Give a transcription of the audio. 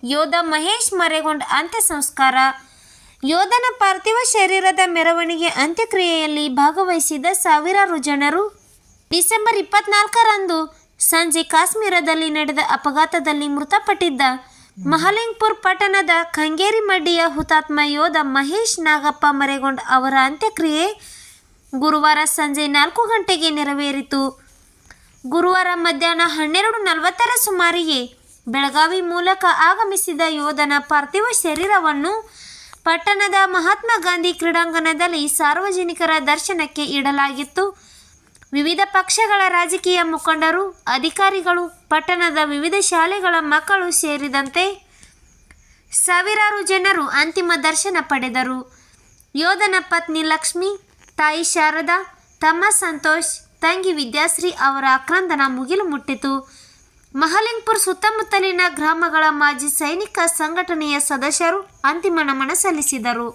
ಯೋಧ ಮಹೇಶ್ ಮರೇಗೊಂಡ್ ಅಂತ್ಯ ಸಂಸ್ಕಾರ. ಯೋಧನ ಪಾರ್ಥಿವ ಶರೀರದ ಮೆರವಣಿಗೆ ಅಂತ್ಯಕ್ರಿಯೆಯಲ್ಲಿ ಭಾಗವಹಿಸಿದ ಸಾವಿರಾರು ಜನರು. ಡಿಸೆಂಬರ್ 24ರಂದು ಸಂಜೆ ಕಾಶ್ಮೀರದಲ್ಲಿ ನಡೆದ ಅಪಘಾತದಲ್ಲಿ ಮೃತಪಟ್ಟಿದ್ದ ಮಹಲಿಂಗ್ಪುರ್ ಪಟ್ಟಣದ ಖಂಗೇರಿಮಡ್ಡಿಯ ಹುತಾತ್ಮ ಯೋಧ ಮಹೇಶ್ ನಾಗಪ್ಪ ಮರೇಗೊಂಡ್ ಅವರ ಅಂತ್ಯಕ್ರಿಯೆ ಗುರುವಾರ ಸಂಜೆ 4 ಗಂಟೆಗೆ ನೆರವೇರಿತು. ಗುರುವಾರ ಮಧ್ಯಾಹ್ನ 12:40 ಸುಮಾರಿಗೆ ಬೆಳಗಾವಿ ಮೂಲಕ ಆಗಮಿಸಿದ ಯೋಧನ ಪಾರ್ಥಿವ ಶರೀರವನ್ನು ಪಟ್ಟಣದ ಮಹಾತ್ಮ ಗಾಂಧಿ ಕ್ರೀಡಾಂಗಣದಲ್ಲಿ ಸಾರ್ವಜನಿಕರ ದರ್ಶನಕ್ಕೆ ಇಡಲಾಗಿತ್ತು. ವಿವಿಧ ಪಕ್ಷಗಳ ರಾಜಕೀಯ ಮುಖಂಡರು, ಅಧಿಕಾರಿಗಳು, ಪಟ್ಟಣದ ವಿವಿಧ ಶಾಲೆಗಳ ಮಕ್ಕಳು ಸೇರಿದಂತೆ ಸಾವಿರಾರು ಜನರು ಅಂತಿಮ ದರ್ಶನ ಪಡೆದರು. ಯೋಧನ ಪತ್ನಿ ಲಕ್ಷ್ಮಿ, ತಾಯಿ ಶಾರದಾ, ತಮ್ಮ ಸಂತೋಷ್, ತಂಗಿ ವಿದ್ಯಾಶ್ರೀ ಅವರ ಆಕ್ರಂದನ ಮುಗಿಲು ಮುಟ್ಟಿತು. ಮಹಲಿಂಗ್ಪುರ್ ಸುತ್ತಮುತ್ತಲಿನ ಗ್ರಾಮಗಳ ಮಾಜಿ ಸೈನಿಕ ಸಂಘಟನೆಯ ಸದಸ್ಯರು ಅಂತಿಮ ನಮನ ಸಲ್ಲಿಸಿದರು.